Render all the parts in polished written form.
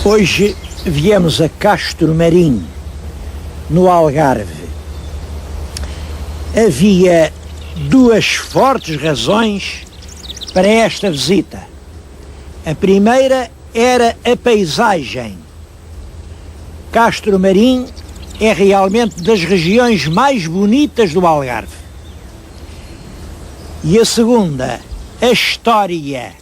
Hoje viemos a Castro Marim, no Algarve. Havia duas fortes razões para esta visita. A primeira era a paisagem. Castro Marim é realmente das regiões mais bonitas do Algarve. E a segunda, a história.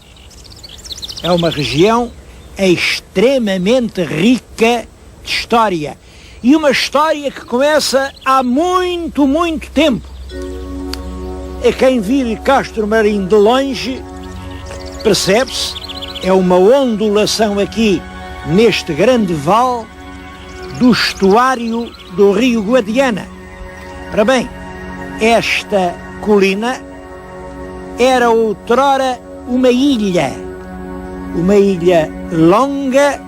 É uma região extremamente rica de história. E uma história que começa há muito, muito tempo. A quem vir Castro Marim de longe, percebe-se, é uma ondulação aqui neste grande vale do estuário do rio Guadiana. Ora bem, esta colina era outrora uma ilha longa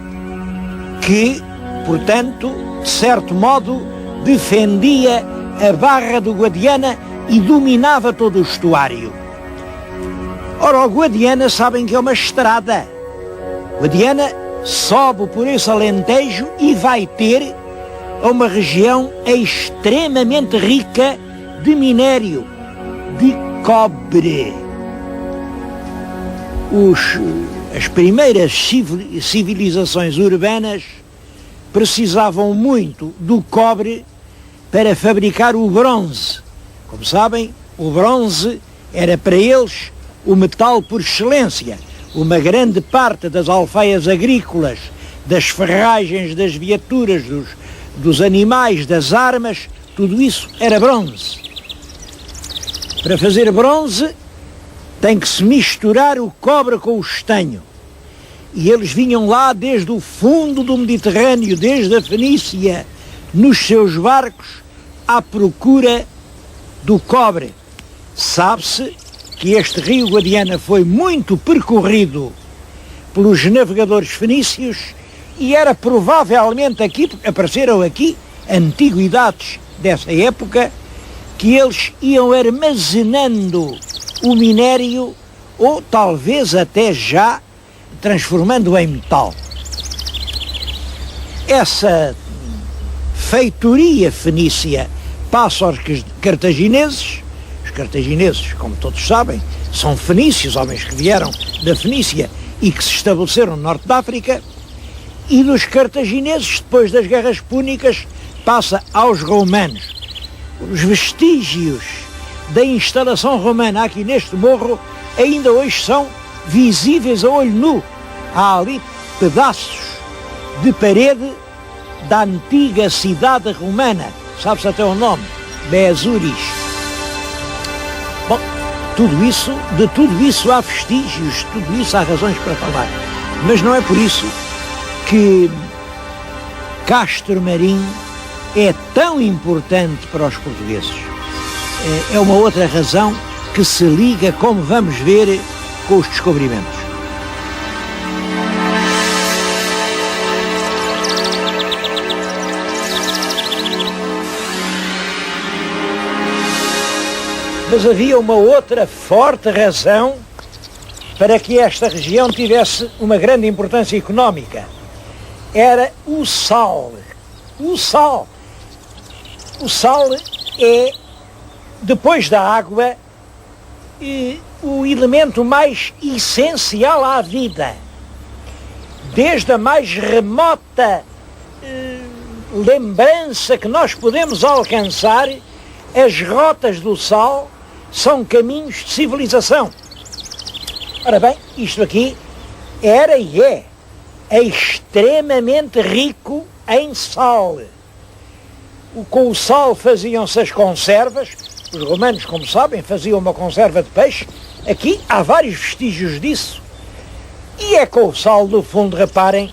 que, portanto, de certo modo, defendia a barra do Guadiana e dominava todo o estuário. Ora, o Guadiana sabem que é uma estrada. O Guadiana sobe por esse alentejo e vai ter uma região extremamente rica de minério, de cobre. As primeiras civilizações urbanas precisavam muito do cobre para fabricar o bronze. Como sabem, o bronze era para eles o metal por excelência. Uma grande parte das alfaias agrícolas, das ferragens das viaturas, dos animais, das armas, tudo isso era bronze. Para fazer bronze tem que se misturar o cobre com o estanho. E eles vinham lá desde o fundo do Mediterrâneo, desde a Fenícia, nos seus barcos, à procura do cobre. Sabe-se que este rio Guadiana foi muito percorrido pelos navegadores fenícios e era provavelmente aqui, apareceram aqui antiguidades dessa época, que eles iam armazenando o minério ou talvez até já transformando em metal. Essa feitoria fenícia passa aos cartagineses. Os cartagineses, como todos sabem, são fenícios, homens que vieram da Fenícia e que se estabeleceram no norte da África, e dos cartagineses, depois das guerras púnicas, passa aos romanos. Os vestígios da instalação romana aqui neste morro ainda hoje são visíveis a olho nu. Há ali pedaços de parede da antiga cidade romana, sabe-se até o nome, Bezuris. Bom, de tudo isso há vestígios, de tudo isso há razões para falar. Mas não é por isso que Castro Marim é tão importante para os portugueses. É uma outra razão que se liga, como vamos ver, com os descobrimentos. Mas havia uma outra forte razão para que esta região tivesse uma grande importância económica. Era o sal. O sal é, depois da água, o elemento mais essencial à vida. Desde a mais remota lembrança que nós podemos alcançar, as rotas do sal são caminhos de civilização. Ora bem, isto aqui era e é extremamente rico em sal. Com o sal faziam-se as conservas. Os romanos, como sabem, faziam uma conserva de peixe. Aqui há vários vestígios disso. E é com o sal, no fundo, reparem,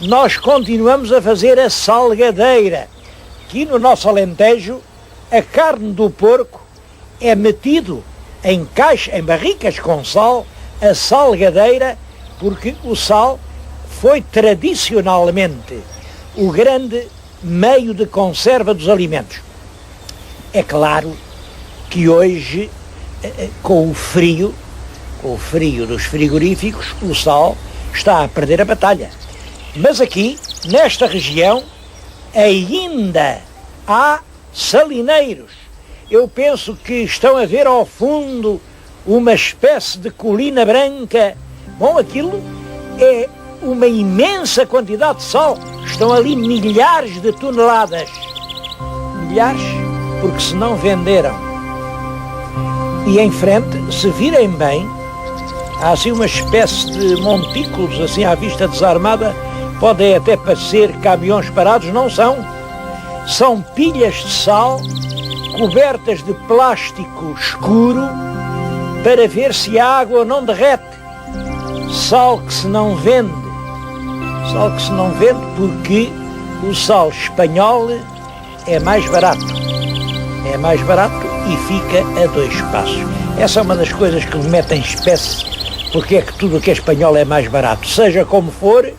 nós continuamos a fazer a salgadeira. Aqui no nosso Alentejo, a carne do porco é metido em barricas com sal, a salgadeira, porque o sal foi tradicionalmente o grande meio de conserva dos alimentos. É claro que hoje, com o frio dos frigoríficos, o sal está a perder a batalha. Mas aqui, nesta região, ainda há salineiros. Eu penso que estão a ver ao fundo uma espécie de colina branca. Bom, aquilo é uma imensa quantidade de sal. Estão ali milhares de toneladas. Milhares, porque se não venderam. E em frente, se virem bem, há assim uma espécie de montículos, assim à vista desarmada, podem até parecer caminhões parados, não são. São pilhas de sal cobertas de plástico escuro para ver se a água não derrete. Sal que se não vende. Sal que se não vende porque o sal espanhol é mais barato. É mais barato e fica a 2 passos. Essa é uma das coisas que me metem espécie, porque é que tudo o que é espanhol é mais barato. Seja como for,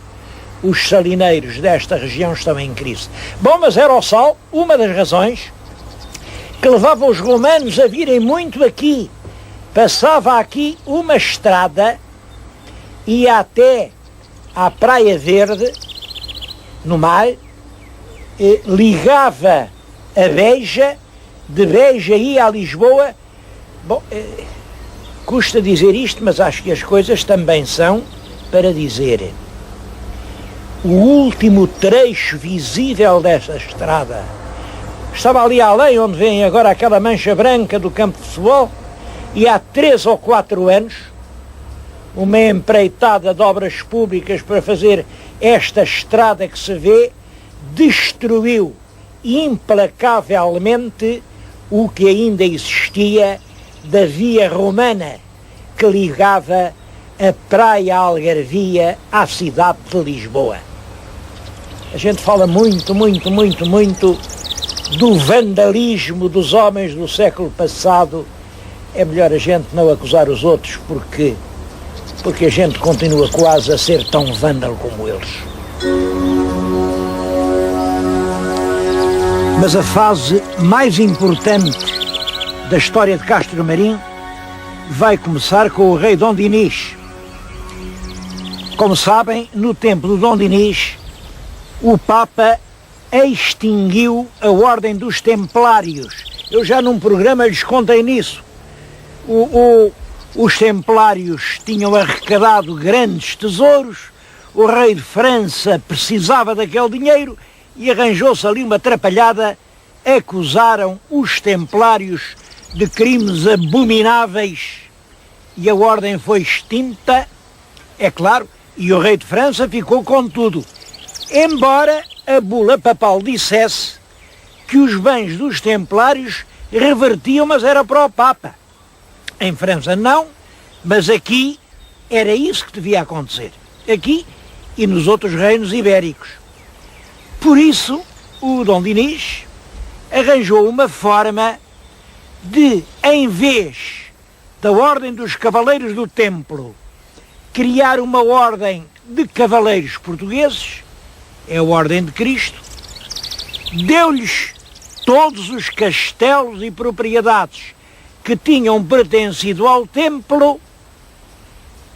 os salineiros desta região estão em crise. Bom, mas era o sal uma das razões que levava os romanos a virem muito aqui. Passava aqui uma estrada, ia até à Praia Verde, no mar, ligava a Beja, de Beja ia a Lisboa. Bom, custa dizer isto, mas acho que as coisas também são para dizer. O último trecho visível dessa estrada estava ali além, onde vem agora aquela mancha branca do campo de futebol, e há 3 ou 4 anos, uma empreitada de obras públicas para fazer esta estrada que se vê, destruiu implacavelmente o que ainda existia da via romana que ligava a Praia Algarvia à cidade de Lisboa. A gente fala muito do vandalismo dos homens do século passado. É melhor a gente não acusar os outros porque a gente continua quase a ser tão vândalo como eles. Mas a fase mais importante da história de Castro Marim vai começar com o rei Dom Dinis. Como sabem, no tempo do Dom Dinis, o Papa extinguiu a Ordem dos Templários. Eu já num programa lhes contei nisso. Os Templários tinham arrecadado grandes tesouros, o rei de França precisava daquele dinheiro e arranjou-se ali uma atrapalhada. Acusaram os Templários de crimes abomináveis e a ordem foi extinta, é claro, e o rei de França ficou com tudo. Embora a bula papal dissesse que os bens dos Templários revertiam, mas era para o Papa. Em França não, mas aqui era isso que devia acontecer. Aqui e nos outros reinos ibéricos. Por isso, o Dom Dinis arranjou uma forma de, em vez da Ordem dos Cavaleiros do Templo, criar uma ordem de cavaleiros portugueses, é a Ordem de Cristo, deu-lhes todos os castelos e propriedades que tinham pertencido ao templo,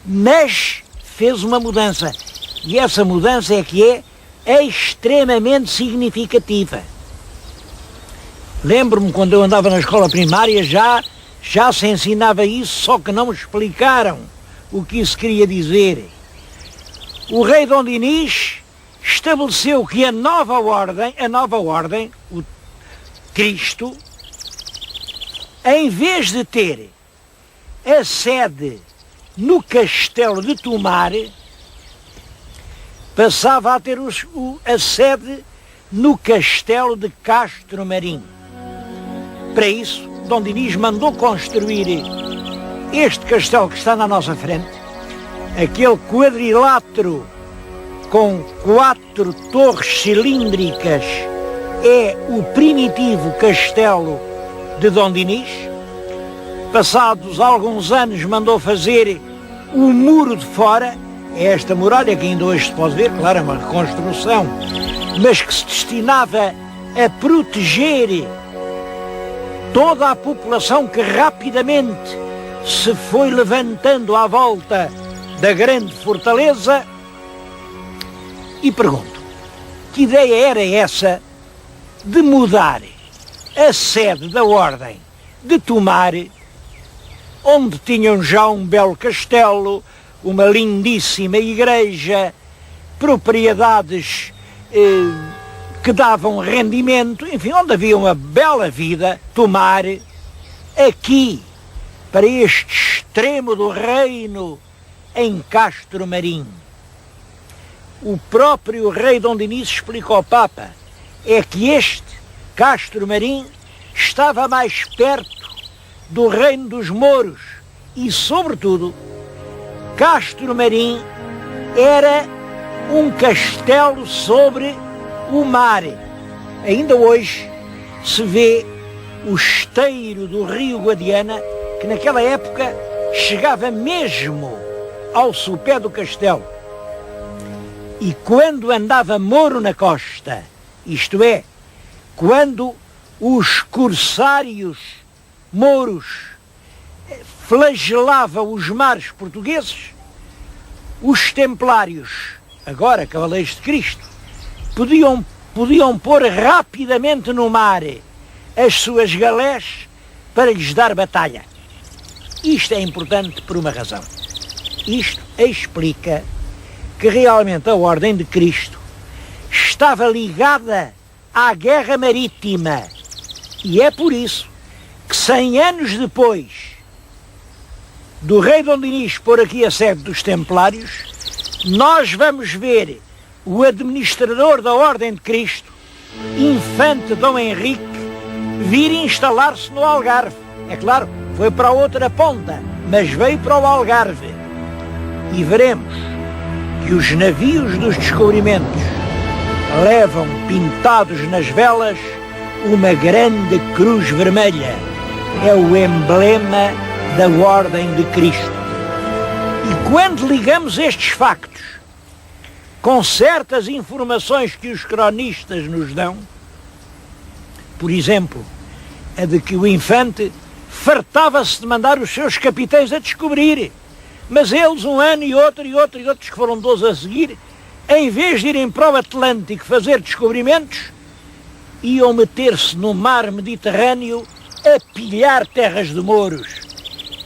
mas fez uma mudança. E essa mudança é que é extremamente significativa. Lembro-me quando eu andava na escola primária, já se ensinava isso, só que não me explicaram o que isso queria dizer. O rei Dom Dinis estabeleceu que a nova ordem, o Cristo, em vez de ter a sede no castelo de Tomar, passava a ter a sede no castelo de Castro Marim. Para isso, Dom Dinis mandou construir este castelo que está na nossa frente, aquele quadrilátero com 4 torres cilíndricas, é o primitivo castelo de Dom Dinis. Passados alguns anos mandou fazer o muro de fora, é esta muralha que ainda hoje se pode ver, claro, é uma reconstrução, mas que se destinava a proteger toda a população que rapidamente se foi levantando à volta da grande fortaleza. E pergunto, que ideia era essa de mudar a sede da Ordem de Tomar, onde tinham já um belo castelo, uma lindíssima igreja, propriedades que davam rendimento, enfim, onde havia uma bela vida, Tomar, aqui, para este extremo do reino, em Castro Marim. O próprio rei Dom Dinis explicou ao Papa, é que este Castro Marim estava mais perto do reino dos mouros e, sobretudo, Castro Marim era um castelo sobre o mar. Ainda hoje se vê o esteiro do rio Guadiana, que naquela época chegava mesmo ao sopé do castelo. E quando andava mouro na costa, isto é, quando os corsários mouros flagelavam os mares portugueses, os templários, agora cavaleiros de Cristo, podiam pôr rapidamente no mar as suas galés para lhes dar batalha. Isto é importante por uma razão. Isto explica que realmente a Ordem de Cristo estava ligada à guerra marítima, e é por isso que 100 anos depois do rei Dom Dinis pôr aqui a sede dos Templários, nós vamos ver o administrador da Ordem de Cristo, Infante Dom Henrique, vir instalar-se no Algarve. É claro, foi para a outra ponta, mas veio para o Algarve. E veremos que os navios dos descobrimentos levam pintados nas velas uma grande cruz vermelha. É o emblema da Ordem de Cristo. E quando ligamos estes factos com certas informações que os cronistas nos dão, por exemplo, a de que o infante fartava-se de mandar os seus capitães a descobrir, mas eles, um ano e outros, que foram 12 a seguir, em vez de irem para o Atlântico fazer descobrimentos, iam meter-se no mar Mediterrâneo a pilhar terras de mouros.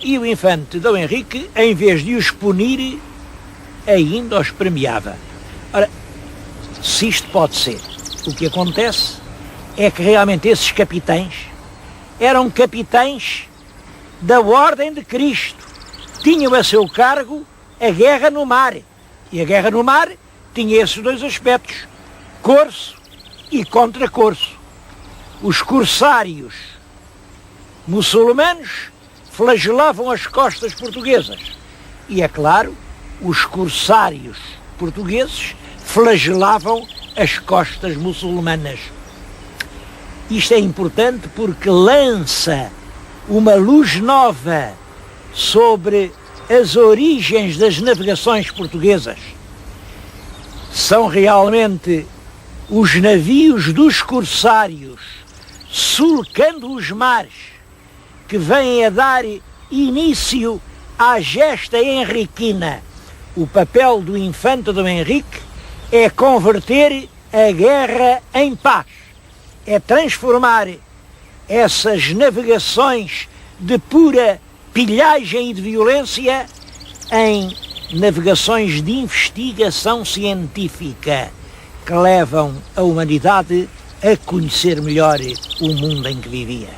E o infante Dom Henrique, em vez de os punir, ainda os premiava. Ora, se isto pode ser, o que acontece é que realmente esses capitães eram capitães da Ordem de Cristo. Tinham a seu cargo a guerra no mar. E a guerra no mar tinha esses dois aspectos, corso e contra-corso. Os corsários muçulmanos flagelavam as costas portuguesas. E, é claro, os corsários portugueses flagelavam as costas muçulmanas. Isto é importante porque lança uma luz nova sobre as origens das navegações portuguesas. São realmente os navios dos corsários sulcando os mares que vêm a dar início à gesta henriquina. O papel do infante Dom Henrique é converter a guerra em paz, é transformar essas navegações de pura pilhagem e de violência em navegações de investigação científica que levam a humanidade a conhecer melhor o mundo em que vivia.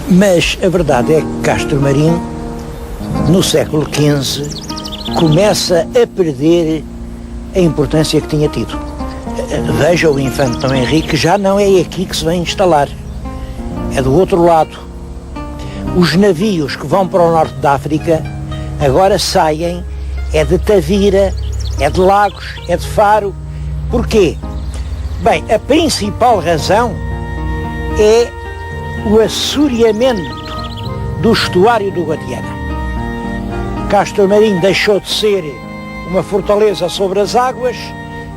Mas a verdade é que Castro Marim, no século XV, começa a perder a importância que tinha tido. Veja, o infante Dom Henrique já não é aqui que se vem instalar, é do outro lado. Os navios que vão para o norte da África agora saem, é de Tavira, é de Lagos, é de Faro. Porquê? Bem, a principal razão é o assoreamento do estuário do Guadiana. Castro Marim deixou de ser uma fortaleza sobre as águas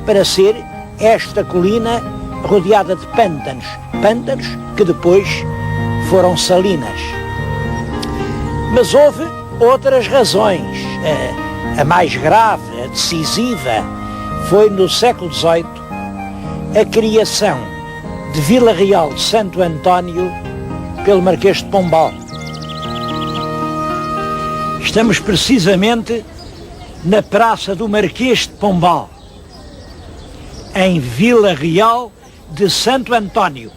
para ser esta colina rodeada de pântanos, pântanos que depois foram salinas. Mas houve outras razões. A mais grave, a decisiva, foi no século XVIII a criação de Vila Real de Santo António pelo Marquês de Pombal. Estamos precisamente na Praça do Marquês de Pombal, em Vila Real de Santo António.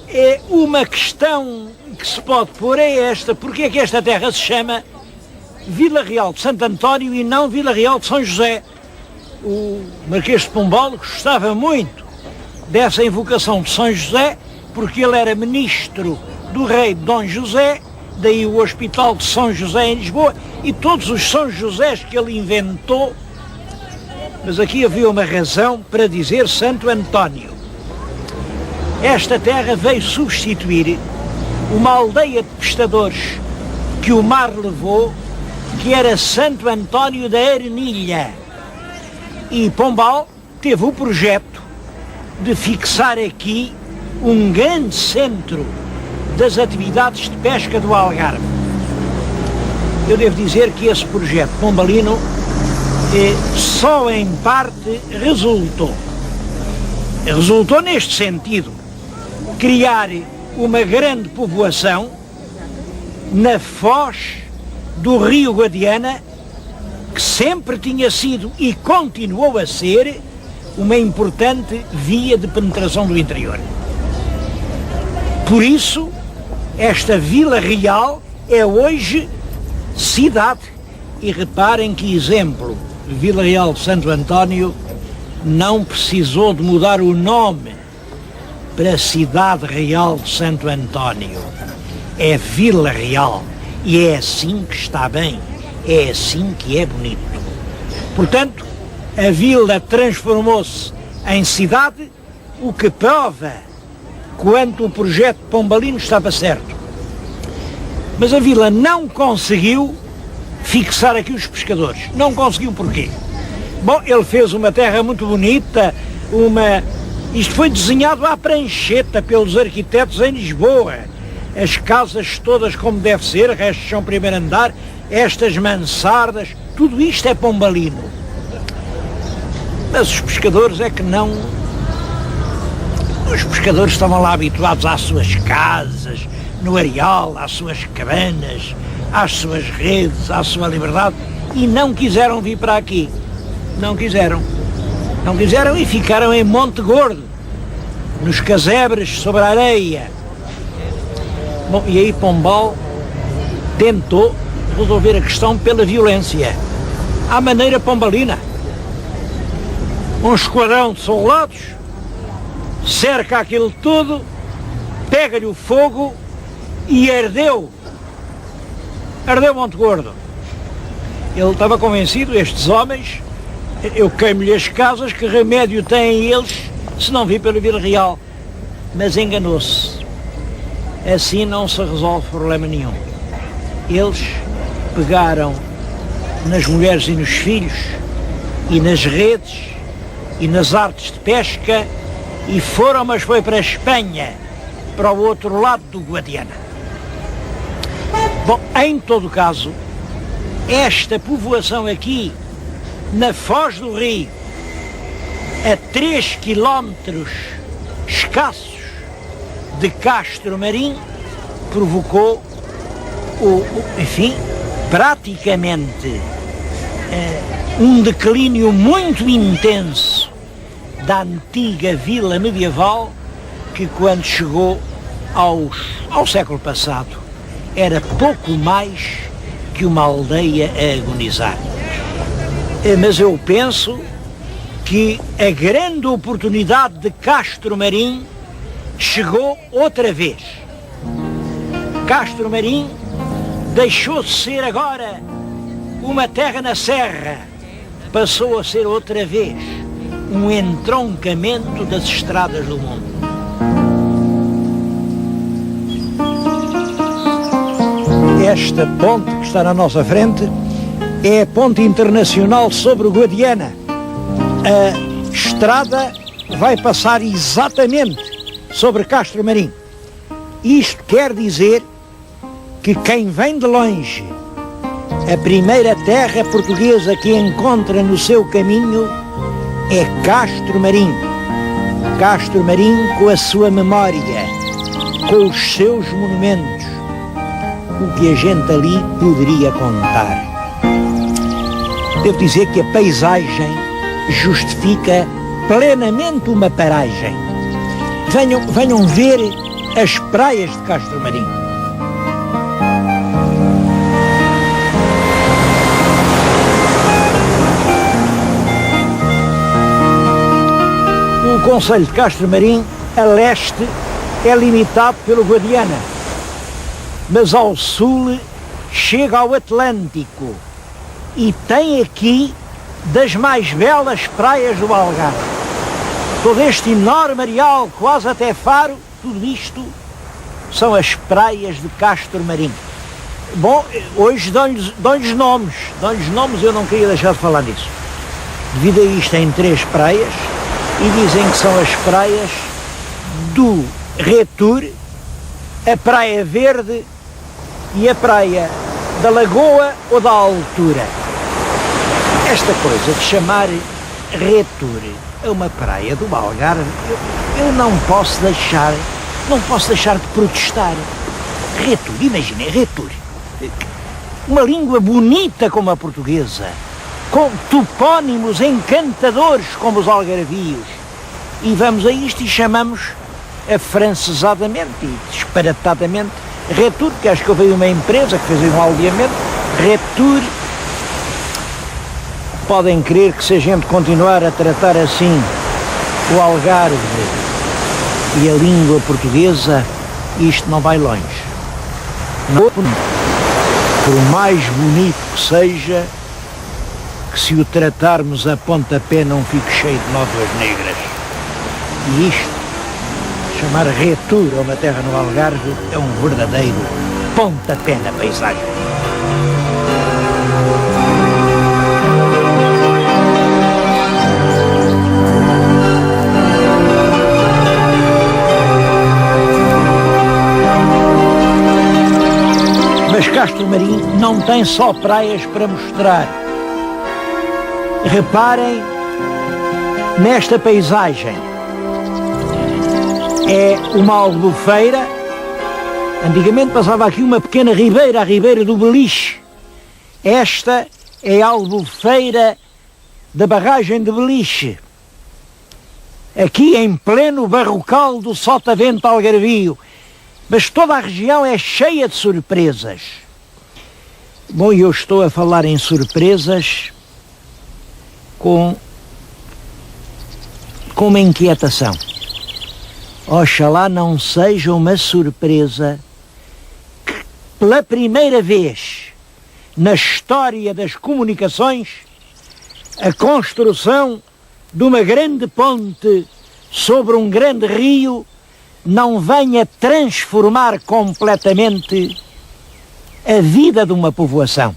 É uma questão que se pode pôr é esta: porque é que esta terra se chama Vila Real de Santo António e não Vila Real de São José? O Marquês de Pombal gostava muito dessa invocação de São José, porque ele era ministro do rei Dom José, daí o Hospital de São José em Lisboa e todos os São Josés que ele inventou. Mas aqui havia uma razão para dizer Santo António. Esta terra veio substituir uma aldeia de pescadores que o mar levou, que era Santo António da Arenilha. E Pombal teve o projeto de fixar aqui um grande centro das atividades de pesca do Algarve. Eu devo dizer que esse projeto pombalino só em parte resultou. Resultou neste sentido: criar uma grande povoação na foz do rio Guadiana, que sempre tinha sido e continuou a ser uma importante via de penetração do interior. Por isso, esta Vila Real é hoje cidade. E reparem que exemplo: Vila Real de Santo António não precisou de mudar o nome para Cidade Real de Santo António. É Vila Real. E é assim que está bem. É assim que é bonito. Portanto, a vila transformou-se em cidade, o que prova quanto o projeto pombalino estava certo. Mas a vila não conseguiu fixar aqui os pescadores. Não conseguiu porquê? Bom, ele fez uma terra muito bonita, isto foi desenhado à prancheta pelos arquitetos em Lisboa. As casas todas como deve ser, restos de chão primeiro andar, estas mansardas, tudo isto é pombalino. Mas os pescadores é que não... Os pescadores estavam lá habituados às suas casas, no areal, às suas cabanas, às suas redes, à sua liberdade, e não quiseram vir para aqui. Não quiseram. Não quiseram e ficaram em Monte Gordo, nos casebres sobre a areia. Bom, e aí Pombal tentou resolver a questão pela violência, à maneira pombalina. Um esquadrão de soldados cerca aquilo tudo, pega-lhe o fogo e ardeu Monte Gordo. Ele estava convencido: estes homens, eu queimo-lhe as casas, que remédio têm eles se não vir pela Vila Real? Mas enganou-se. Assim não se resolve problema nenhum. Eles pegaram nas mulheres e nos filhos, e nas redes, e nas artes de pesca, e foram, mas foi para a Espanha, para o outro lado do Guadiana. Bom, em todo caso, esta povoação aqui, na foz do rio, a 3 quilómetros escassos de Castro Marim, provocou enfim, praticamente um declínio muito intenso da antiga vila medieval, que quando chegou ao século passado era pouco mais que uma aldeia a agonizar. Mas eu penso que a grande oportunidade de Castro Marim chegou outra vez. Castro Marim deixou de ser agora uma terra na serra, passou a ser outra vez um entroncamento das estradas do mundo. Esta ponte que está na nossa frente é a ponte internacional sobre o Guadiana. A estrada vai passar exatamente sobre Castro Marim. Isto quer dizer que quem vem de longe, a primeira terra portuguesa que encontra no seu caminho é Castro Marim. Castro Marim com a sua memória, com os seus monumentos, o que a gente ali poderia contar. Devo dizer que a paisagem justifica plenamente uma paragem. Venham ver as praias de Castro Marim. O concelho de Castro Marim, a leste, é limitado pelo Guadiana, mas ao sul chega ao Atlântico e tem aqui das mais belas praias do Algarve. Todo este enorme areal, quase até Faro, tudo isto são as praias de Castro Marim. Bom, hoje dão-lhes nomes, eu não queria deixar de falar nisso. Devido a isto, em 3 praias, e dizem que são as praias do Retur, a Praia Verde e a Praia da Lagoa ou da Altura. Esta coisa de chamar Retur a uma praia do Algarve, eu não posso deixar de protestar. Retur, imaginem, Retur, uma língua bonita como a portuguesa, com topónimos encantadores como os algarvios, e vamos a isto e chamamos afrancesadamente e disparatadamente Retur, que acho que houve uma empresa que fez um aldeamento, Retur. Podem crer que se a gente continuar a tratar assim o Algarve e a língua portuguesa, isto não vai longe. Não, por mais bonito que seja, que se o tratarmos a pontapé não fique cheio de nódoas negras. E isto, chamar Retur a uma terra no Algarve, é um verdadeiro pontapé na paisagem. Mas Castro Marim não tem só praias para mostrar. Reparem nesta paisagem. É uma albufeira. Antigamente passava aqui uma pequena ribeira, a ribeira do Beliche. Esta é a albufeira da barragem de Beliche. Aqui em pleno barrocal do Sotavento Algarvio. Mas toda a região é cheia de surpresas. Bom, eu estou a falar em surpresas com uma inquietação. Oxalá não seja uma surpresa que, pela primeira vez na história das comunicações, a construção de uma grande ponte sobre um grande rio não venha transformar completamente a vida de uma povoação.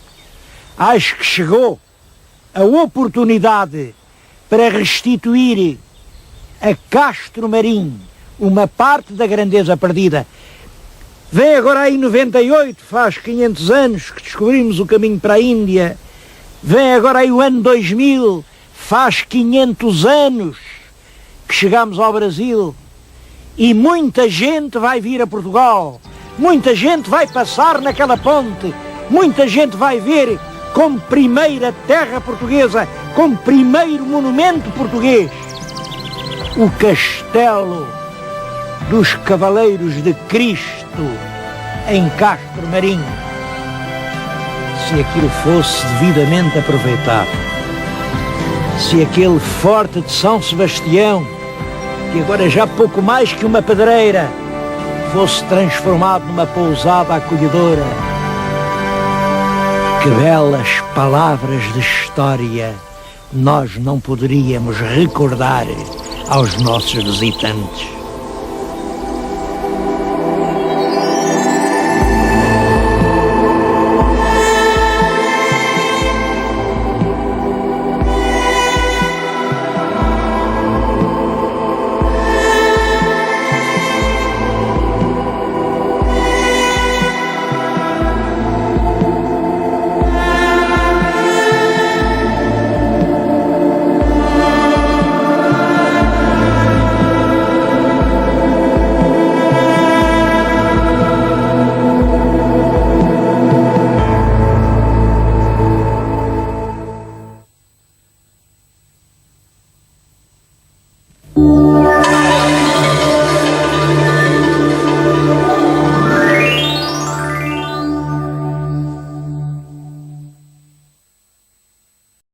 Acho que chegou a oportunidade para restituir a Castro Marim uma parte da grandeza perdida. Vem agora aí 98, faz 500 anos que descobrimos o caminho para a Índia. Vem agora aí o ano 2000, faz 500 anos que chegamos ao Brasil. E muita gente vai vir a Portugal, muita gente vai passar naquela ponte, muita gente vai ver como primeira terra portuguesa, como primeiro monumento português, o Castelo dos Cavaleiros de Cristo em Castro Marim. Se aquilo fosse devidamente aproveitado, se aquele forte de São Sebastião, que agora é já pouco mais que uma pedreira, fosse transformado numa pousada acolhedora, que belas palavras de história nós não poderíamos recordar aos nossos visitantes.